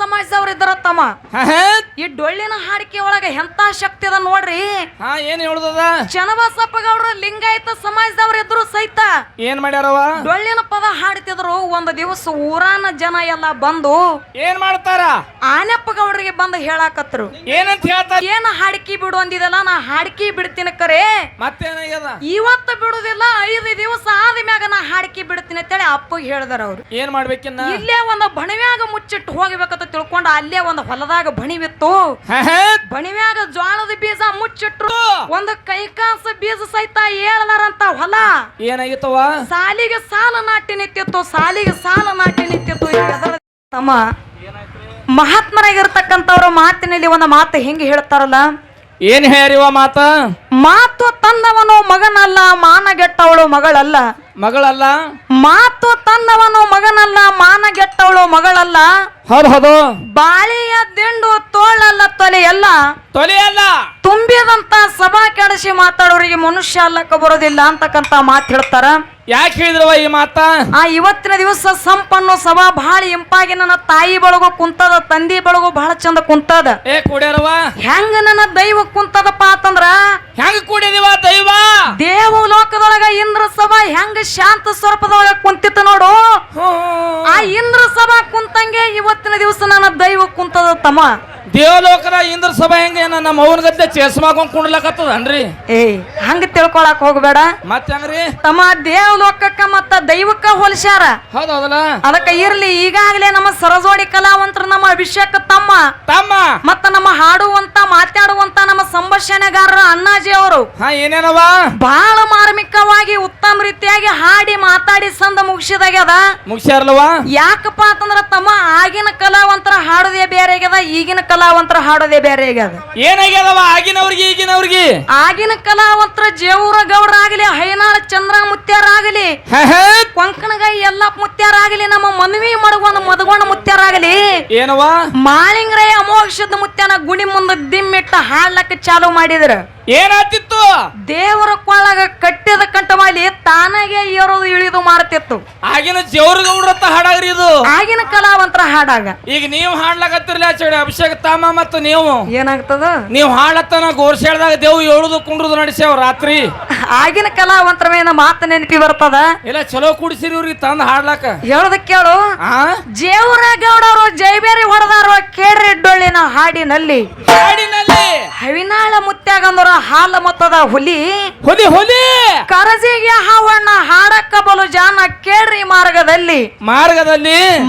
ಸಮಾಜದವ್ರ ಇದ್ದಾರ ತಮ್ಮ ಈ ಡೊಳ್ಳಿನ ಹಾಡಿಕೆ ಒಳಗ ಎಂತ ಶಕ್ತಿ ಅದ ನೋಡ್ರಿ. ಏನ್ ಹೇಳುದದ? ಚನ್ನಬಸಪ್ಪ ಗೌಡ್ರ ಲಿಂಗಾಯತ ಸಮಾಜದವ್ರ ಇದ್ರು ಸಹಿತ ಏನ್ ಮಾಡ್ಯಾರವ? ಡೊಳ್ಳಿನ ಪದ ಹಾಡ್ತಿದ್ರು. ಒಂದು ದಿವಸ ಊರಾನ ಜನ ಎಲ್ಲ ಬಂದು ಏನ್ ಮಾಡ್ತಾರ? ಆನೆಪ್ಪ ಗೌಡ್ರಿಗೆ ಬಂದು ಹೇಳಾಕತ್ರು. ಏನಂತ ಹೇಳ್ತಾರ? ಏನ ಹಾಡಿಕೆ ಬಿಡು ಅಂದಿದಲ್ಲ, ನಾ ಹಾಡಿಕೆ ಬಿಡ್ತೀನಿ ಕರೆ, ಮತ್ತೇನಾಗ್ಯದ? ಇವತ್ತು ಬಿಡುದಿಲ್ಲ, 5 ದಿವಸ ಆದ್ಮ್ಯಾಗ ನಾ ಹಾಡಿಕೆ ಬಿಡ್ತೀನಿ ಅಂತೇಳಿ ಅಪ್ಪಗೆ ಹೇಳ್ದಾರ ಅವ್ರು. ಏನ್ ಮಾಡ್ಬೇಕಿನ್ನ? ಇಲ್ಲೇ ಒಂದು ಬಣವ್ಯಾಗ ಮುಚ್ಚಿಟ್ಟು ಹೋಗ್ಬೇಕಂತ ತಿಳ್ಕೊಂಡು ಅಲ್ಲೇ ಒಂದು ಹೊಲದಾಗ ಬಣಿವಿತ್ತು. ಬಣಿವ್ಯಾಗ ಜ್ವಾಳದ ಬೀಜ ಮುಚ್ಚಿಟ್ರು. ಒಂದು ಕೈಕಾಸ ಬೀಜ ಸಹಿತ ಹೇಳಲಾರಂತ ಹೊಲ ಏನಾಗಿತ್ತವ? ಸಾಲಿಗೆ ಸಾಲ ನಾಟಿ ನಿಂತಿತ್ತು, ಸಾಲಿಗೆ ಸಾಲ ನಾಟಿ ನಿಂತಿತ್ತು. ತಮ್ಮ ಮಹಾತ್ಮರಾಗಿರ್ತಕ್ಕಂಥವ್ರ ಮಾತಿನಲ್ಲಿ ಒಂದು ಮಾತು ಹಿಂಗೆ ಹೇಳ್ತಾರಲ್ಲ, ಏನ್ ಹೇಳ್ರಿವ ಮಾತ? ಮಾತು ತಂದವನು ಮಗನಲ್ಲ, ಮಾನಗೆಟ್ಟವಳು ಮಗಳಲ್ಲ. ಮಗಳಲ್ಲ? ಮಾತು ತಂದವನು ಮಗನಲ್ಲ, ಮಾನಗೆಟ್ಟವಳು ಮಗಳಲ್ಲ. ಹೌದು. ಬಾಳಿಯ ದಿಂಡು ತೋಳಲ್ಲ, ತೊಲೆಯಲ್ಲ. ತೊಲೆಯಲ್ಲ. ತುಂಬಿದಂತ ಸಭಾ ಕೆಡಿಸಿ ಮಾತಾಡೋರಿಗೆ ಮನುಷ್ಯ ಅಲ್ಲಕ್ಕ ಬರೋದಿಲ್ಲ ಅಂತಕ್ಕಂತ ಮಾತು ಹೇಳ್ತಾರ. ಯಾಕೆ ಹೇಳಿದ್ರವ ಈ ಮಾತ? ಇವತ್ತಿನ ದಿವಸ ಸಂಪನ್ನು ಸಭಾ ಬಹಳ ಇಂಪಾಗಿ ನನ್ನ ತಾಯಿ ಬಳಗು ಕುಂತದ, ತಂದಿ ಬಳಗು ಬಹಳ ಚಂದ ಕುಂತದ. ಕೂಡ್ಯಾರವ? ಹೆಂಗ ನನ್ನ ದೈವ ಕುಂತದಪ್ಪ ಅಂತಂದ್ರ, ಹೆಂಗ ಕೂಡಿದಿವ ದೈವ? ದೇವ ಲೋಕದೊಳಗ ಇಂದ್ರ ಸಭಾ ಹೆಂಗ ಶಾಂತ ಸ್ವರೂಪದೊಳಗ ಕುಂತಿತ್ತು ನೋಡು, ಆ ಇಂದ್ರ ಸಭಾ ಕುಂತಂಗೆ ಇವತ್ತಿನ ದಿವಸ ನನ್ನ ದೈವ ಕುಂತದ ತಮ್ಮ. ದೇವಲೋಕದ ಇಂದ್ರ ಸಭಾ ಹೆಂಗ ನಮ್ಮ ಅವನ ಗದ್ದೆ ಚೇಸ್ಮಾಕೊಂಡ್ ಕುಂಡ್ಲಕತ್ತದನ್ರಿ? ಹಂಗ ತಿಳ್ಕೊಳಕ್ ಹೋಗ್ಬೇಡ. ಮತ್ತೆ ಹೆಂಗ್ರಿ ತಮ್ಮ? ದೇವಲೋಕಕ್ಕ ಮತ್ತ ದೈವಕ್ಕ ಹೋಲಿಸ್ಯಾರ. ಹೌದೌದಲ್ಲ? ಅದಕ್ಕ ಇರ್ಲಿ, ಈಗಾಗಲೇ ನಮ್ಮ ಸರಜೋಡಿ ಕಲಾವಂತರು, ನಮ್ಮ ಅಭಿಷೇಕ ತಮ್ಮ ಮತ್ತ ನಮ್ಮ ಹಾಡುವಂತ ಮಾತಾಡುವಂತ ನಮ್ಮ ಸಂಭಾಷಣೆಗಾರರ ಅಣ್ಣಾಜಿ ಅವರು ಏನೇನವ ಬಹಳ ಮಾರ್ಮಿಕವಾಗಿ ಉತ್ತಮ ರೀತಿಯಾಗಿ ಹಾಡಿ ಮಾತಾಡಿ ಸಂದ ಮುಗಿಸಿದಾಗ್ಯದ. ಮುಗಿಸ್ಯಾರಲ್ವಾ? ಯಾಕಪ್ಪ ಅಂತಂದ್ರ ತಮ್ಮ, ಆಗಿನ ಕಲಾವಂತರ ಹಾಡೋದೇ ಬೇರೆ ಆಗ್ಯದ, ಈಗಿನ ಕಲಾವಂತರ ಹಾಡೋದೇ ಬೇರೆ ಆಗ್ಯದ. ಏನಾಗ್ಯದವ ಆಗಿನವ್ರಿಗೆ ಈಗಿನವ್ರಿಗೆ? ಆಗಿನ ಕಲಾವಂತರ ಜೇವೂರ ಗೌಡ್ರ ಆಗಲಿ, ಹೈನಾಳ ಚಂದ್ರ ಮುತ್ಯಾರಾಗಲಿ, ಕೊಂಕಣಗಾಯಿ ಎಲ್ಲ ಮುತ್ಯಾರಾಗಲಿ, ನಮ್ಮ ಮನವಿ ಮಡಗೊಂಡ ಮದಗೊಂಡ ಮುತ್ಯಾರಾಗಲಿ, ಏನವ ಮಾಳಿಂಗ್ರಯ ಅಮೋಘದ ಮುತ್ಯಾನ ಗುಡಿ ಮುಂದೆ ದಿಮ್ಮಿಟ್ಟ ಹಾಡ್ಲಕ್ಕ ಚಾಲು ಮಾಡಿದ್ರ. ಏನಾತಿತ್ತು? ದೇವರ ಕೊಳಗ ಕಟ್ಟಿದ ಕಂಠಮಾಲಿ ತಾನಾಗೆ ಏರೋದು ಇಳಿದು ಮಾಡ್ತಿತ್ತು. ಆಗಿನ ಜೇವ್ರ ಗೌಡ್ರತ್ತ ಹಾಡಾಗ್ರಿ ಇದು, ಆಗಿನ ಕಲಾವಂತರ ಹಾಡಾಗ. ಈಗ ನೀವು ಹಾಡ್ಲಾಕತ್ತಿರ್ಲಿ ಆಚೆ ಅಭಿಷೇಕ ತಾಮ ಮತ್ತ ನೀವು ಏನಾಗ್ತದ? ನೀವು ಹಾಡತ್ತನ ಗೋರ್ಶಾಳ್ದಾಗ ದೇವ್ ಏಳುದು ಕುಂಡ್ರದು ನಡೆಸ್ಯಾವ ರಾತ್ರಿ. ಆಗಿನ ಕಲಾವಂತರ ಮೇಲೆ ಮಾತು ನೆನಪಿ ಬರ್ತದ. ಇಲ್ಲ ಚಲೋ ಕುಡಿಸಿರಿ ಇವ್ರಿಗೆ ತಂದ ಹಾಡ್ಲಾಕ. ಹೇಳದ ಕೇಳು, ಜೇವರ ಗೌಡರು ಜೈಬೇರಿ ಹೊಡೆದಾರು ಕೇಳ್ರಿ ಡೊಳ್ಳಿನ ಹಾಡಿನಲ್ಲಿ. ಹವಿನಾಳ ಮುತ್ಯಾಗಂದ್ರ ಹಾಲ ಮತ್ತದ ಹುಲಿ ಹುಲಿ ಹುಲಿ ಕರಜಿಗೆ ಹಾವಣ್ಣ ಹಾಡಕ್ಕ ಬಲು ಜಾನ ಕೇಳ್ರಿ ಮಾರ್ಗದಲ್ಲಿ.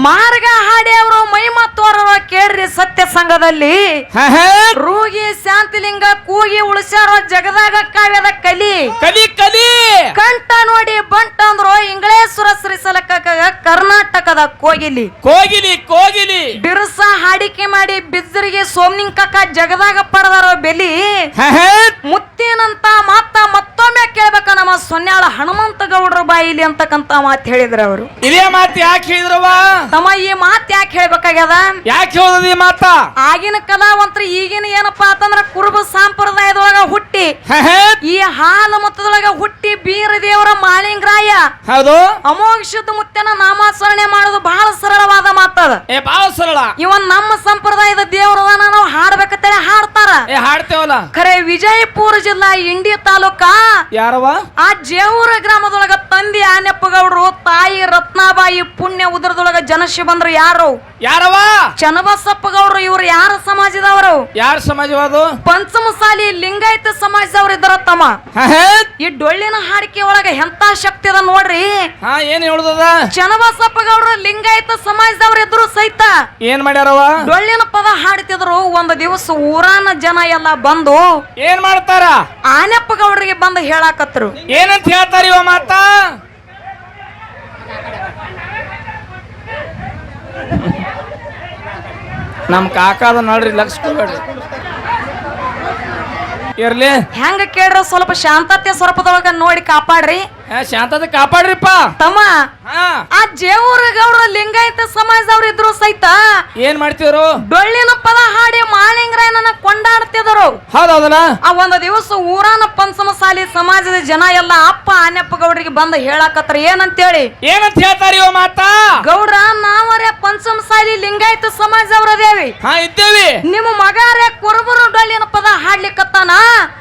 ಮಾರ್ಗ ಹಾಡಿ ಅವರು ಮೈಮತ್ತೋರವ ಕೇಳ್ರಿ ಸತ್ಯ ಸಂಘದಲ್ಲಿ. ರೂಗಿ ಶಾಂತಿಲಿಂಗ ಕೂಗಿ ಉಳಿಸ್ಯಾರೋ ಜಗದಾಗ ಕಾವ್ಯದ ಕಲಿ ಕಲಿ ಕಲಿ. ಕಂಠ ನೋಡಿ ಬಂಟ ಅಂದ್ರು ಇಂಗ್ಲೇಶ್ವರ ಶ್ರೀಸಲಕ ಕರ್ನಾಟಕದ ಕೋಗಿಲಿ ಕೋಗಿಲಿ ಕೋಗಿಲಿ. ಬಿರುಸ ಹಾಡಿಕೆ ಮಾಡಿ ಬಿದ್ದರಿಗೆ ಸೋಮ್ನಿಂಕಕ್ಕ ಜಗದಾಗ ಪಡೆದಾರೋ ಬೆಲಿ. ಮುತ್ತಿನಂತ ಮಾತ ಮತ್ತೊಮ್ಮೆ ಕೇಳ್ಬೇಕ ನಮ್ಮ ಸೊನ್ಯಾಳ ಹನುಮಂತ ಗೌಡ್ರ ಬಾಯಿಲಿ ಅಂತಕ್ಕಂತ ಮಾತು ಹೇಳಿದ್ರ ಅವರು. ಇದೇ ಮಾತು ಯಾಕೆ ಹೇಳಿದ್ರವ ತಮ್ಮ? ಈ ಮಾತು ಯಾಕೆ ಹೇಳ್ಬೇಕಾಗ್ಯದ? ಯಾಕೆ ಹೇಳೋದು ಈ ಮಾತ? ಆಗಿನ ಕಲಾವಂತರು ಈಗಿನ ಏನಪ್ಪಾ ಅಂತಂದ್ರ ಕುರುಬ ಸಂಪ್ರದಾಯದೊಳಗ ಹುಟ್ಟಿ, ಈ ಹಾಲ ಮತದೊಳಗ ಹುಟ್ಟಿ ಬೀರ ದೇವರ ಮಾಳಿಂಗ್ರಾಯ ಹೌದು ಅಮೋಘ ಶುದ್ಧ ಮುತ್ತನ ನಾಮಾಚರಣೆ ಮಾಡೋದು ಬಹಳ ಸರಳವಾದ ಮಾತದ. ಬಹಳ ಸರಳ. ಇವನ್ ನಮ್ಮ ಸಂಪ್ರದಾಯದ ದೇವರದ ನಾವು ಹಾಡ್ಬೇಕಂತೇಳಿ ಹಾಡ್ತಾರ. ಹಾಡ್ತೇವಲ್ಲ. ಖರೆ ವಿಜಯಪುರ ಜಿಲ್ಲಾ ಇಂಡಿ ತಾಲೂಕ ಯಾರವ ಆ ಜೇವೂರ ಗ್ರಾಮದೊಳಗ ತಂದೆ ಆನೆಪ್ಪ ಗೌಡ್ರು, ತಾಯಿ ರತ್ನಾಬಾಯಿ ಪುಣ್ಯ ಉದರದೊಳಗ ಜನಶಿ ಬಂದ್ರು. ಯಾರವ? ಚನ್ನಬಸಪ್ಪ ಗೌಡ್ರು. ಇವ್ರು ಯಾರ ಸಮಾಜದವರು? ಯಾರ ಸಮಾಜವಾದ? ಪಂಚಮಸಾಲಿ ಲಿಂಗಾಯತ ಸಮಾಜದವ್ರು ಇದ್ದಾರ ತಮ್ಮ. ಈ ಡೊಳ್ಳಿನ ಹಾಡಿಕೆ ಒಳಗ ಎಂತ ಶಕ್ತಿ ಅದ ನೋಡ್ರಿ. ಏನ್ ಹೇಳುದದ? ಚನ್ನಬಸಪ್ಪ ಗೌಡ್ರು ಲಿಂಗಾಯತ ಸಮಾಜದವ್ರು ಇದ್ರು ಸಹಿತ ಏನ್ ಮಾಡ್ಯಾರವ? ಡೊಳ್ಳಿನ ಪದ ಹಾಡ್ತಿದ್ರು. ಒಂದು ದಿವಸ ಊರಾನ ಜನ ಎಲ್ಲ ಬಂದು ಏನ್ ಮಾಡ್ತಾರ? ಆನೆಪ್ಪ ಗೌಡ್ರಿಗೆ ಬಂದು ಹೇಳಾಕತ್ರು. ಏನಂತ ಹೇಳ್ತಾರ ಇವ ಮಾತ? ನಮ್ ಕಾಕಾದ ನೋಡ್ರಿ, ಲಕ್ಷ ಕೊಡ್ಬೇಡ್ರಿ. ಇರ್ಲಿ ಹೆಂಗ ಕೇಳ್ರ, ಸ್ವಲ್ಪ ಶಾಂತತೆ ಸ್ವರೂಪದೊಳಗ ನೋಡಿ ಕಾಪಾಡ್ರಿ. ಶಾಂತತೆ ಕಾಪಾಡ್ರಿಪ್ಪ ತಮ್ಮ. ಆ ಜೇವೂರ ಗೌಡ್ರ ಲಿಂಗಾಯತ ಸಮಾಜದವ್ರು ಇದ್ರು ಸಹಿತ ಏನ್ ಮಾಡ್ತಿದ್ರು? ಡೊಳ್ಳಿನ ಪದ ಹಾಡಿ ಮಾಳಿಂಗರಾಯನನ್ನ ಕೊಂಡಾಡ್ತಿದ್ರು. ಹೌದೌದಲ್ಲ. ಆ ಒಂದು ದಿವಸ ಊರಾನ ಪಂಚಮಸಾಲಿ ಸಮಾಜದ ಜನ ಎಲ್ಲ ಅಪ್ಪ ಆನೆಪ್ಪ ಗೌಡ್ರಿಗೆ ಬಂದು ಹೇಳಾಕತ್ರ ಏನಂತೇಳಿ. ಏನಂತ ಹೇಳ್ತಾರ ಇವ ಮಾತಾ? ಗೌಡ್ರ ನಾವರೇ ಪಂಚಮಸಾಲಿ ಲಿಂಗಾಯತ ಸಮಾಜ ಅವರದೇವಿ. ಹಾ ಇದ್ದೇವಿ. ನಿಮ್ಮ ಮಗಾರೇ ಕುರುಬರು ಡೊಳ್ಳಿನ ಪದ ಹಾಡ್ಲಿಕ್ಕತ್ತಾನ.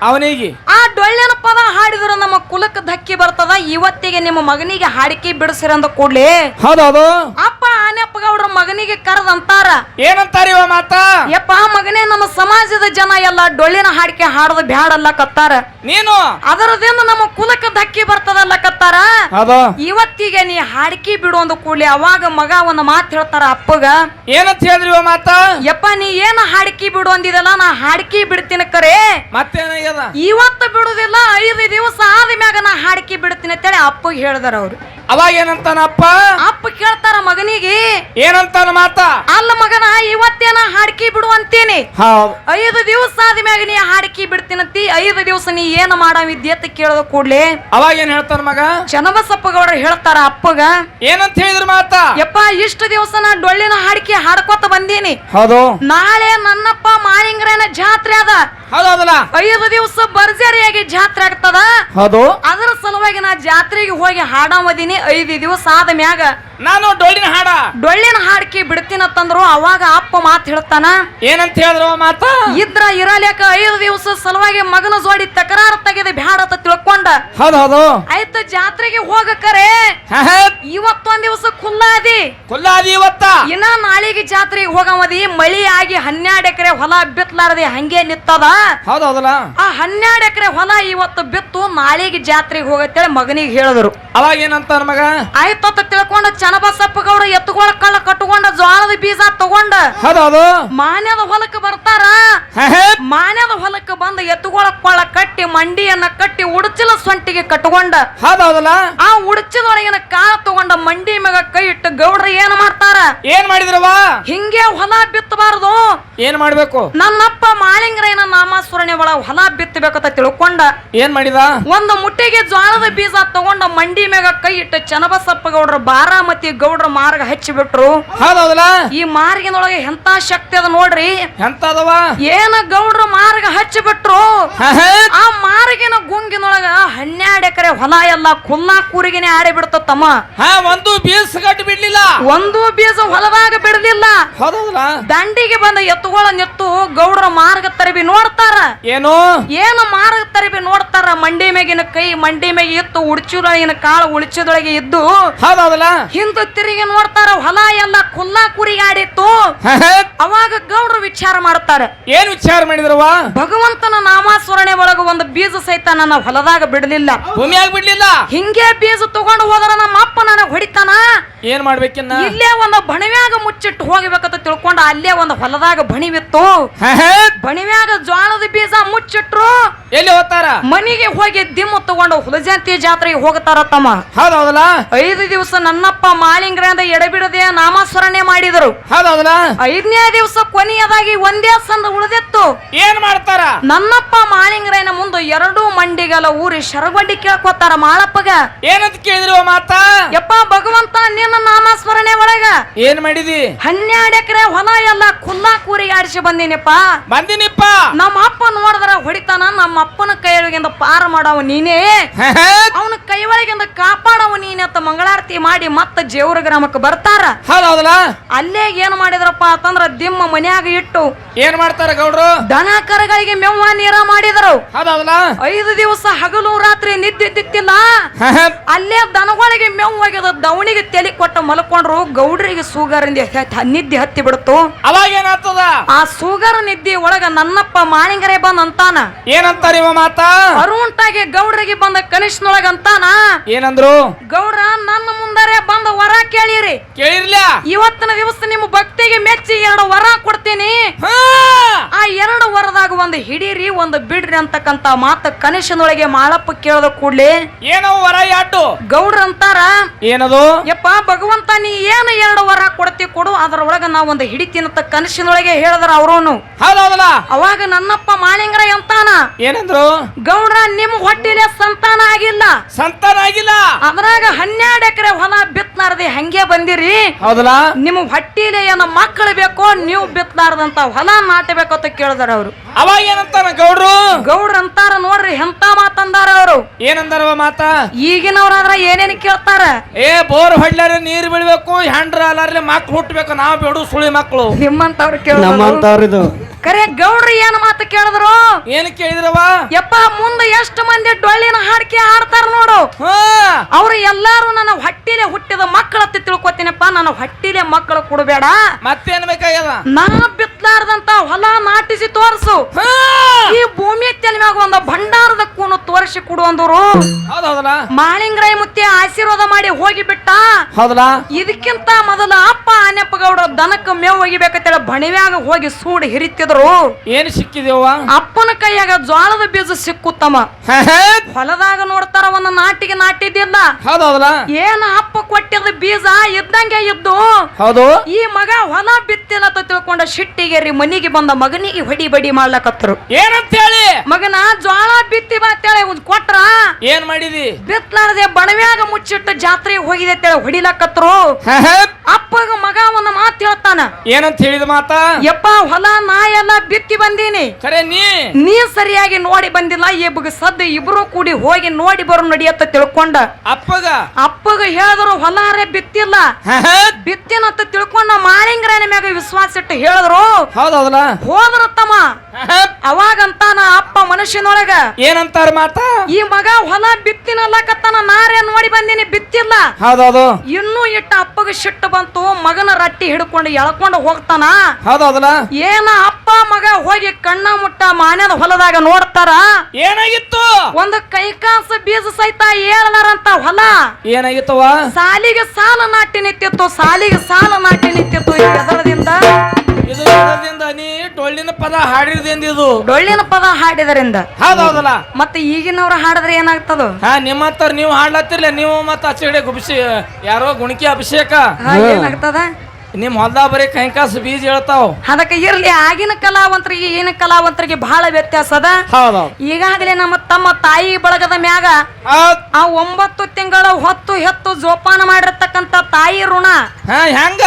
ಅವನಿಗೆ ಆ ಡೊಳ್ಳಿನ ಪದ ಹಾಡಿದ್ರು ನಮ್ಮ ಕುಲಕ್ಕೆ ಧಕ್ಕಿ ಬರ್ತದ. ಇವತ್ತಿಗೆ ನಿಮ್ಮ ಮಗನಿಗೆ ಹಾಡಿಕೆ ಬಿಡಿಸಿರಂದ ಕೂಡ್ಲಿ ಹೌದೌದು ಅಪ್ಪ ಆನೆಪ್ಪ ಗೌಡ್ರ ಮಗನಿಗೆ ಕರೆದಂತಾರ. ಏನಂತಾರ ಇವ ಮಾತಾ? ಯಪ್ಪ ಮಗನೇ, ನಮ್ಮ ಸಮಾಜದ ಜನ ಎಲ್ಲ ಡೊಳ್ಳಿನ ಹಾಡಿಕೆ ಹಾಡೋದು ಬ್ಯಾಡಲ್ಲ ಕತ್ತಾರ. ನೀನು ಅದರದಿಂದ ನಮ್ಮ ಕುಲಕ್ಕೆ ಧಕ್ಕಿ ಬರ್ತದಲ್ಲ ಕತ್ತಾರ. ಹೌದು ಇವತ್ತಿಗೆ ನೀ ಹಾಡಿಕೆ ಬಿಡು ಅಂದ ಕೂಡ್ಲಿ ಅವಾಗ ಮಗ ಒಂದು ಮಾತು ಹೇಳ್ತಾರ ಅಪ್ಪಗ. ಏನಂತ ಹೇಳಿದ್ರಿ ಇವ ಮಾತಾ? ಯಪ್ಪ ನೀ ಏನ ಹಾಡಿಕೆ ಬಿಡು ಅಂದಿದಲ್ಲ, ನಾ ಹಾಡಿಕೆ ಬಿಡ್ತೀನಿ ಕರೆ. ಮತ್ತೇನಾಗ್ಯದ? ಇವತ್ತು ಬಿಡುದಿಲ್ಲ, 5 ದಿವಸ ಆದ ಮ್ಯಾಗ ನಾ ಹಾಡಿಕೆ ಬಿಡ್ತೀನಿ ಅಂತೇಳಿ ಅಪ್ಪಗೆ ಹೇಳ್ದಾರ ಅವ್ರು. ಅವಾಗ ಏನಂತಾನಪ್ಪ? ಅಪ್ಪ ಕೇಳ್ತಾರ ಮಗನಿಗೆ, ಏನಂತಾನ ಮಾತಾ? ಅಲ್ಲ ಮಗನ, ಇವತ್ತೇನ ಹಾಡಿಕೆ ಬಿಡು ಅಂತೀನಿ. ಹೌದು. 5 ದಿವಸ ಆದ್ಮ್ಯಾಗ ನೀ ಹಾಡಿಕೆ ಬಿಡ್ತೀನಂತಿ. 5 ದಿವಸ ನೀ ಏನ ಮಾಡವಿದ್ಯ ಅಂತ ಕೇಳದ ಕೂಡ್ಲೆ ಅವಾಗ ಏನ್ ಹೇಳ್ತಾನ ಮಗ? ಚನ್ನಬಸಪ್ಪ ಗೌಡ್ರ ಹೇಳ್ತಾರ ಅಪ್ಪಗ, ಏನಂತ ಹೇಳಿದ್ರ ಮಾತಾ? ಯಪ್ಪ ಇಷ್ಟು ದಿವಸ ನಾ ಡೊಳ್ಳಿನ ಹಾಡಿಕೆ ಹಾಡ್ಕೊತ ಬಂದೀನಿ. ಹೌದು. ನಾಳೆ ನನ್ನಪ್ಪ ಮಾಳಿಂಗರಾಯನ ಜಾತ್ರೆ ಅದ. ಹೌದೌದಲ್ಲ. 5 ದಿವಸ ಭರ್ಜರಿಯಾಗಿ ಜಾತ್ರೆ ಆಗ್ತದ. ಹೌದು. ಅದರ ಸಲುವಾಗಿ ನಾ ಜಾತ್ರೆಗೆ ಹೋಗಿ ಹಾಡಾಮದೀನಿ. 5 ದಿವಸ ಆದ ಮ್ಯಾಗ ನಾನು ಡೊಳ್ಳಿನ ಹಾಡ ಡೊಳ್ಳಿನ ಹಾಡಿಕೆ ಬಿಡ್ತೀನಂತಂದ್ರು. ಅವಾಗ ಅಪ್ಪ ಮಾತು ಹೇಳ್ತಾನ, ಏನಂತ ಹೇಳಿದ್ರು ಮಾತಾ? ಇದ್ರ ಇರಲೇಕ 5 ದಿವಸ ಸಲುವಾಗಿ ಮಗನ ಜೋಡಿ ತಕರಾರು ತೆಗೆದು ಬ್ಯಾಡ ಅಂತ ತಿಳ್ಕೊಂಡ. ಹೌದೌದು. ಆಯ್ತು ಜಾತ್ರೆಗೆ ಹೋಗಕರೆ ಇವತ್ತೊಂದ್ ದಿವಸ ಖುಲ್ಲಾದಿ. ಕೊಲ್ಲಾದಿ ಇವತ್ತ. ಇನ್ನ ನಾಳೆಗೆ ಜಾತ್ರೆಗೆ ಹೋಗಮದಿ. ಮಳಿ ಆಗಿ 12 ಎಕರೆ ಹೊಲ ಬಿತ್ತಲಾರದೆ ಹಂಗೆ ನಿತ್ತದ. ಹೌದೌದಲ್ಲ. ಆ 12 ಎಕರೆ ಹೊಲ ಇವತ್ತು ಬಿತ್ತು, ನಾಳೆಗೆ ಜಾತ್ರೆಗೆ ಹೋಗತ್ತೇಳಿ ಮಗನಿಗೆ ಹೇಳಿದ್ರು. ಅವಾಗ ಏನಂತಾನ ಮಗ? ಆಯ್ತು ಅಂತ ತಿಳ್ಕೊಂಡ ಚನ್ನಬಸಪ್ಪ ಗೌಡ ಎತ್ತುಗಳ ಕಳ್ಳ ಕಟ್ಕೊಂಡ ಜೋಳದ ಬೀಜ ತಗೊಂಡ ಹೌದೌದು. ಮಾನ್ಯದ ಹೊಲಕ್ಕೆ ಬರ್ತಾರ. ಮಾನ್ಯದ ಹೊಲಕ್ಕೆ ಬಂದ ಎತ್ತುಗಳ ಕೊಳ್ಳ ಕಟ್ಟಿ ಮಂಡಿಯನ್ನ ಕಟ್ಟಿ ಉಡಚಿಲ ಸೊಂಟಿಗೆ ಕಟ್ಕೊಂಡ. ಹೌದೌದಲ್ಲ. ಆ ಉಡಚಿದೊಳಗಿನ ಕಾಲ ತಗೊಂಡ ಮಂಡಿ ಮ್ಯಾಗ ಕೈ ಇಟ್ಟು ಗೌಡ್ರ ಏನ್ ಮಾಡ್ತಾರ? ಏನ್ ಮಾಡಿದ್ರವ? ಹಿಂಗೆ ಹೊಲ ಬಿತ್ತಬಾರದು, ಏನ್ ಮಾಡ್ಬೇಕು? ನನ್ನಪ್ಪ ಮಾಳಿಂಗರಾಯನ ನಾಮಸ್ಮರಣೆ ಒಳಗ ಹೊಲ ಬಿತ್ತಬೇಕಂತ ತಿಳ್ಕೊಂಡ ಏನ್ ಮಾಡಿದ? ಒಂದು ಮುಟ್ಟಿಗೆ ಜ್ವಾಳದ ಬೀಜ ತಗೊಂಡ ಮಂಡಿ ಮ್ಯಾಗ ಕೈ ಇಟ್ಟು ಚನ್ನಬಸಪ್ಪ ಗೌಡ್ರ ಬಾರಾಮತಿ ಗೌಡ್ರ ಮಾರ್ಗ ಹಚ್ಚಿ ಬಿಟ್ರು. ಹೌದೌದಲ್ಲ. ಈ ಮಾರ್ಗಿನೊಳಗೆ ಎಂತ ಶಕ್ತಿ ಅದ ನೋಡ್ರಿ. ಎಂತದವ? ಏನ ಗೌಡ್ರ ಮಾರ್ಗ ಹಚ್ಚಿ ಬಿಟ್ರು. ಆ ಮಾರ್ಗಿನ ಗುಂಗಿನೊಳಗ 12 ಎಕರೆ ಹೊಲ ಎಲ್ಲ ಕುಲ್ಲಾ ಕೂರಿಗೆನೆ ಆಡಿ ಬಿಡ್ತಮ್ಮ. ಒಂದು ಬೀಸ್ ಗಟ್ಟು ಬಿಡ್ಲಿಲ್ಲ, ಒಂದು ಬೀಜ ಹೊಲದಾಗ ಬಿಡಲಿಲ್ಲ. ಹೌದೌದಲ್ಲ. ದಂಡಿಗೆ ಬಂದ ಎತ್ತುಗಳ ನಿತ್ತು ಗೌಡ್ರ ಮಾರ್ಗ ತರಬಿ ನೋಡ್ತಾರ. ಏನು ಮಾರ್ಗ ತರಬಿ ನೋಡ್ತಾರ? ಮಂಡಿ ಮೇಗಿನ ಕೈ ಮಂಡಿ ಮೇಗೆ ಇತ್ತು, ಉಡ್ಚಿದೊಳಗಿನ ಕಾಳು ಉಳಿಚಿದೊಳಗೆ ಇದ್ದು. ಹೌದೌದಲ್ಲ. ಹಿಂದ ತಿರುಗಿ ನೋಡ್ತಾರ, ಹೊಲ ಎಲ್ಲ ಕುಲ್ಲಾ ಕೂರಿಗೆ ಆಡಿತ್ತು. ಅವಾಗ ಗೌಡ್ರು ವಿಚಾರ ಮಾಡ್ತಾರ. ಏನ್ ವಿಚಾರ ಮಾಡಿದ್ರವ? ಭಗವಂತನ ನಾಮಸ್ಮರಣೆ ಒಳಗ ಒಂದು ಬೀಜ ಸಹಿತ ನನ್ನ ಹೊಲದಾಗ ಬಿಡಲಿಲ್ಲ, ಭೂಮಿಯಾಗ ಬಿಡ್ಲಿಲ್ಲ. ಹಿಂಗೆ ಬೀಜ ತಗೊಂಡು ಹೋದ್ರ ನಮ್ಮ ಅಪ್ಪ ನನಗ್ ಹೊಡಿತಾನ. ಏನ್ ಮಾಡ್ಬೇಕಿನ್ನ? ಇಲ್ಲೇ ಒಂದು ಬಣಿವ್ಯಾಗ ಮುಚ್ಚಿಟ್ಟು ಹೋಗ್ಬೇಕಂತ ತಿಳ್ಕೊಂಡ ಅಲ್ಲೇ ಒಂದು ಹೊಲದಾಗ ಬಣಿವಿತ್ತು. ಬಣಿವ್ಯಾಗ ಜ್ವಾಳದ ಬೀಜ ಮುಚ್ಚಿಟ್ರು. ಎಲ್ಲಿ ಹೋಗ್ತಾರ? ಮನಿಗೆ ಹೋಗಿ ದಿಮ್ಮ ತಗೊಂಡು ಹುಲಜಂತಿ ಜಾತ್ರೆಗೆ ಹೋಗ್ತಾರ ತಮ್ಮ. ಹೌದೌದಲ್ಲ. 5 ದಿವಸ ನನ್ನಪ್ಪ ಮಾಳಿಂಗರಿಂದ ಎಡಬಿಡದೆ ನಾಮಸ್ಮರಣೆ ಮಾಡಿದರು. ಹೌದೌದಲ್ಲ. 5ನೇ ದಿವಸ ಕೊನೆಯದಾಗಿ ಒಂದೇ ಸಂದ ಉಳಿದಿತ್ತು. ಏನ್ ಮಾಡ್ತಾರ? ನನ್ನಪ್ಪ ಮಾಳಿಂಗರಾಯನ ಮುಂದೆ 2 ಮಂಡಿಗಲ ಊರಿ ಶರಬಡ್ಡಿ ಕೇಳ್ಕೊತಾರ ಮಾಳಪ್ಪಗ. ಏನಂತ ಕೇಳಿದ್ರು ಮಾತಾ? ಯಪ್ಪ ಭಗವಂತ ನಿನ್ನ ನಾಮಸ್ಮರಣೆ ಒಳಗ ಏನ್ ಮಾಡಿದಿ? 12 ಎಕರೆ ಹೊಲ ಎಲ್ಲ ಕುಲ್ಲಾ ಕೂರಿಗೆ ಆಡಿಸಿ ಬಂದಿನಿಪ್ಪ. ಬಂದಿನಿಪ್ಪ. ನಮ್ಮ ಅಪ್ಪ ನೋಡಿದ್ರ ಹೊಡಿತಾನ. ನಮ್ಮ ಅಪ್ಪನ ಕೈಯೊಳಗಿಂದ ಪಾರ ಮಾಡವ ನೀನೇ, ಅವನ ಕೈ ಒಳಗಿಂದ ಕಾಪಾಡವ ನೀನೆ ಅಂತ ಮಂಗಳಾರತಿ ಮಾಡಿ ಮತ್ತ ಜೇವರ ಗ್ರಾಮಕ್ಕೆ ಬರ್ತಾರ. ಹೌದೌದಲ್ಲ. ಅಲ್ಲೇ ಏನ್ ಮಾಡಿದ್ರಪ್ಪ ಅಂತಂದ್ರ ದಿಮ್ಮ ಮನ್ಯಾಗ ಇಟ್ಟು ಏನ್ ಮಾಡ್ತಾರ ಗೌಡ್ರು? ದನ ಕರಗಳಿಗೆ ಮೆವ್ವ ನೀರ ಮಾಡಿದರು. ಹೌದೌದಲ್ಲ. 5 ದಿವಸ ಹಗಲು ರಾತ್ರಿ ನಿದ್ದಿದ್ದಿತ್ತಿಲ್ಲ. ಅಲ್ಲೇ ದನಗಳಿಗೆ ಮೆವ್ವಾಗ್ಯದ ದವಣಿಗೆ ತೆಲಿ ಕೊಟ್ಟು ಮಲ್ಕೊಂಡ್ರು. ಗೌಡ್ರಿಗೆ ಸೂಗರಿಂದ ನಿದ್ದೆ ಹತ್ತಿ ಬಿಡ್ತು. ಅವಾಗ ಏನಾಗ್ತದ? ಆ ಸೂಗರ್ ನಿದ್ದೆ ಒಳಗ ನನ್ನಪ್ಪ ಮಾಳಿಂಗರೇ ಬಂದ್ ಅಂತಾನ. ಏನಂತಾರ ಇವ ಮಾತಾ? ಅರುಂಟಾಗಿ ಗೌಡ್ರಿಗೆ ಬಂದ ಕನಿಷ್ಠನೊಳಗ ಅಂತಾನ. ಏನಂದ್ರು? ಗೌಡ್ರ ನನ್ನ ಮುಂದರೆ ಬಂದ ವರ ಕೇಳಿರಿ. ಕೇಳಿರ್ಲ? ಇವತ್ತಿನ ದಿವಸ ನಿಮ್ಮ ಭಕ್ತಿಗೆ ಮೆಚ್ಚಿ 2 ವರ ಕೊಡ್ತೀನಿ. ಆ 2 ವರದಾಗ ಒಂದು ಹಿಡೀರಿ ಒಂದು ಬಿಡ್ರಿ ಅಂತಕ್ಕಂತ ಮಾತು ಕನಸಿನೊಳಗೆ ಮಾಳಪ್ಪ ಕೇಳದ ಕೂಡ್ಲೆ ಏನೋ ವರ ಯಾಟು ಗೌಡ್ರ ಅಂತಾರ ಏನದು ಯಪ್ಪ ಭಗವಂತ ನೀ ಏನು 2 ವರ ಕೊಡ್ತಿ ಕೊಡು ಅದರೊಳಗ ನಾ ಒಂದು ಹಿಡಿತೀನಂತ ಕನಸಿನೊಳಗೆ ಹೇಳಿದ್ರ ಅವ್ರೂನು ಹೌದೌದಲ್ಲ ಅವಾಗ ನನ್ನಪ್ಪ ಮಾಳಿಂಗ್ರ ಎಂತಾನ ಏನಂದ್ರು ಗೌಡ್ರ ನಿಮ್ ಹೊಟ್ಟಿಲೆ ಸಂತಾನ ಆಗಿಲ್ಲ ಸಂತಾನ ಆಗಿಲ್ಲ ಅದ್ರಾಗ 12 ಎಕರೆ ಹೊಲ ಬಿತ್ಲಾರ್ದೆ ಹಂಗೆ ಬಂದಿರಿ ಹೌದಲ್ಲ ನಿಮ್ ಹೊಟ್ಟಿಲೆ ಏನ ಮಕ್ಕಳು ಬೇಕೋ ನೀವು ಬಿತ್ಲಾರ್ದಂತ ಹೊಲ ನಾಟಬೇಕು ಅಂತ ಕೇಳಿದಾರ ಅವ್ರು ಅವಾಗ ಏನಂತಾನ ಗೌಡ್ರು ಗೌಡ್ರ ಅಂತಾರ ನೋಡ್ರಿ ಎಂತ ಮಾತಂದಾರ ಅವರು ಏನಂದಾರವ ಮಾತ ಈಗಿನವ್ರಾದ್ರ ಏನೇನ್ ಕೇಳ್ತಾರ ಏ ಬೋರ್ ಹೊಡ್ಲಾರ ನೀರ್ ಬೀಳ್ಬೇಕು ಹೆಂಡ್ರ ಅಲ್ಲಾರ್ಲೆ ಮಕ್ಳು ಹುಟ್ಟಬೇಕು ನಾವು ಬಿಡು ಸುಳಿ ಮಕ್ಳು ನಿಮ್ಮಂತವ್ರು ಕೇಳಿದ್ರು ಕರೆ ಗೌಡ್ರಿ ಏನ್ ಮಾತು ಕೇಳಿದ್ರು ಏನ್ ಕೇಳಿದ್ರವ ಯಪ್ಪ ಮುಂದೆ ಎಷ್ಟು ಮಂದಿ ಡೊಳ್ಳಿನ ಹಾಡಿಕೆ ಹಾಡ್ತಾರ ನೋಡು ಅವ್ರು ಎಲ್ಲಾರು ನನ್ನ ಹೊಟ್ಟಿಲೆ ಹುಟ್ಟಿದ ಮಕ್ಕಳತ್ತ ತಿಳ್ಕೊತೀನಪ್ಪ ನನ್ನ ಹೊಟ್ಟಿಲೆ ಮಕ್ಕಳು ಕೊಡಬೇಡ ಮತ್ತೇನ್ ಬೇಕಾಗ್ಯದ ನಾ ಬಿತ್ಲಾರ್ದಂತ ಹೊಲ ನಾಟಿಸಿ ತೋರ್ಸು ಈ ಭೂಮಿ ತೆಲಿಮ್ಯಾಗ ಒಂದು ಭಂಡಾರದ ಕೂನು ತೋರಿಸಿ ಕೊಡುವಂದವರು ಹೌದೌದಲ್ಲ ಮಾಳಿಂಗ್ರಾಯ ಮುತ್ತಿ ಆಶೀರ್ವಾದ ಮಾಡಿ ಹೋಗಿ ಬಿಟ್ಟ ಹೌದಲ್ಲ ಇದಕ್ಕಿಂತ ಮೊದಲ ಅಪ್ಪ ಆನೆಪ್ಪ ಗೌಡ ದನಕ್ಕ ಮೇವು ಒಗಿಬೇಕಂತೇಳಿ ಬಣಿವ್ಯಾಗ ಹೋಗಿ ಸೂಡಿ ಹಿರಿತಿದ್ರು ಏನ್ ಸಿಕ್ಕಿದೇವ ಅಪ್ಪನ ಕೈಯಾಗ ಜ್ವಾಳದ ಬೀಜ ಸಿಕ್ಕುತ್ತಮ್ಮ ಹೊಲದಾಗ ನೋಡ್ತಾರ ಒಂದು ನಾಟಿಗೆ ನಾಟಿದ್ದಿಲ್ಲ ಹೌದೌದಲ್ಲ ಏನ ಅಪ್ಪ ಕೊಟ್ಟಿದ ಬೀಜ ಇದ್ದಂಗೆ ಇದ್ದು ಹೌದು ಈ ಮಗ ಹೊಲ ಬಿತ್ತಿಲ್ಲ ಅಂತ ತಿಳ್ಕೊಂಡ ಶಿಟ್ಟಿಗೆರಿ ಮನಿಗೆ ಬಂದ ಮಗನಿಗೆ ಹೊಡಿ ಬಡಿ ಮಾಡ್ಲಕತ್ರು ಏನಂತ ಹೇಳಿ ಮಗನ ಜ್ವಾಳ ಬಿತ್ತಿ ಬಾ ಅಂತೇಳಿ ಒಂದ್ ಕೊಟ್ರ ಏನ್ ಮಾಡಿದಿ ಬಿತ್ಲಾರ್ದೆ ಬಣವ್ಯಾಗ ಮುಚ್ಚಿಟ್ಟು ಜಾತ್ರೆಗೆ ಹೋಗಿದೆ ಅಂತೇಳಿ ಹೊಡಿಲಕತ್ರು ಅಪ್ಪಗ ಮಗ ಒಂದು ಮಾತು ಹೇಳ್ತಾನ ಏನಂತ ಹೇಳಿದ ಮಾತ ಯಪ್ಪ ಹೊಲ ನಾ ಎಲ್ಲ ಬಿತ್ತಿ ಬಂದೀನಿ ಖರೆ ನೀ ಸರಿಯಾಗಿ ನೋಡಿ ಬಂದಿಲ್ಲ ಇಬ್ಬಗ ಸದ್ದು ಇಬ್ರು ಕೂಡಿ ಹೋಗಿ ನೋಡಿ ಬರೋ ನಡಿಯತ್ತ ತಿಳ್ಕೊಂಡ ಅಪ್ಪಗ ಹೇಳಿದ್ರು ಹೊಲಾರೆ ಬಿತ್ತಿಲ್ಲ ಬಿತ್ತಿನಂತ ತಿಳ್ಕೊಂಡ ಮಾಳಿಂಗ್ರನ ಮ್ಯಾಗ ವಿಶ್ವಾಸ ಇಟ್ಟು ಹೇಳಿದ್ರು ಹೌದೌದಲ್ಲ ಹೋದ್ರ ತಮ್ಮ ಅವಾಗಂತಾನ ಅಪ್ಪ ಮನುಷ್ಯನೊಳಗ ಏನಂತಾರ ಮಾತ ಈ ಮಗ ಹೊಲ ಬಿತ್ತಿನಲ್ಲಕತ್ತಾನ ನಾರೇ ನೋಡಿ ಬಂದಿನಿ ಬಿತ್ತಿಲ್ಲ ಹೌದೌದು ಇನ್ನೂ ಇಟ್ಟ ಅಪ್ಪಗ ಸಿಟ್ಟು ಬಂತು ಮಗನ ರಟ್ಟಿ ಹಿಡ್ಕೊಂಡು ಎಳ್ಕೊಂಡು ಹೋಗ್ತಾನ ಹೌದೌದಲ್ಲ ಏನ ಅಪ್ಪ ಮಗ ಹೋಗಿ ಕಣ್ಣ ಮುಟ್ಟ ಮಾನ್ಯದ ಹೊಲದಾಗ ನೋಡ್ತಾರ ಏನಾಗಿತ್ತು ಒಂದು ಕೈಕಾಸ ಬೀಜ ಸಹಿತ ಏಳಲಾರಂತ ಹೊಲ ಏನಾಗಿತ್ತವ ಸಾಲಿಗೆ ಸಾಲ ನಾಟಿ ನಿಂತಿತ್ತು ಸಾಲಿಗೆ ಸಾಲ ನಾಟಿ ನಿಂತಿತ್ತು ಎದರದಿಂದ ಇದು ಇದರಿಂದ ನೀ ಡೊಳ್ಳಿನ ಪದ ಹಾಡಿದ್ರಿಂದ ಇದು ಡೊಳ್ಳಿನ ಪದ ಹಾಡಿದರಿಂದ ಹೌದೌದಲ್ಲ ಮತ್ತೆ ಈಗಿನವ್ರ ಹಾಡಿದ್ರೆ ಏನಾಗ್ತದ ನಿಮ್ಮಂತವ್ರು ನೀವು ಹಾಡ್ಲತ್ತಿರ್ಲ ನೀವು ಮತ್ತ ಆಚೆಗಡೆ ಗುಬ್ಸಿ ಯಾರೋ ಗುಣಕಿ ಅಭಿಷೇಕ ಏನಾಗ್ತದ ನಿಮ್ ಹೊಲ್ದ ಬರೀ ಕೈಕಾಸು ಬೀಜ ಹೇಳ್ತಾವ ಅದಕ್ಕೆ ಇರ್ಲಿ ಆಗಿನ ಕಲಾವಂತರಿಗೆ ಈಗಿನ ಕಲಾವಂತರಿಗೆ ಬಹಳ ವ್ಯತ್ಯಾಸ ಅದ ಈಗಾಗಲೇ ನಮ್ಮ ತಮ್ಮ ತಾಯಿ ಬಳಗದ ಮ್ಯಾಗ ಆ 9 ತಿಂಗಳ ಹೊತ್ತು ಹೆತ್ತು ಜೋಪಾನ ಮಾಡಿರ್ತಕ್ಕಂತ ತಾಯಿ ಋಣ ಹೆಂಗ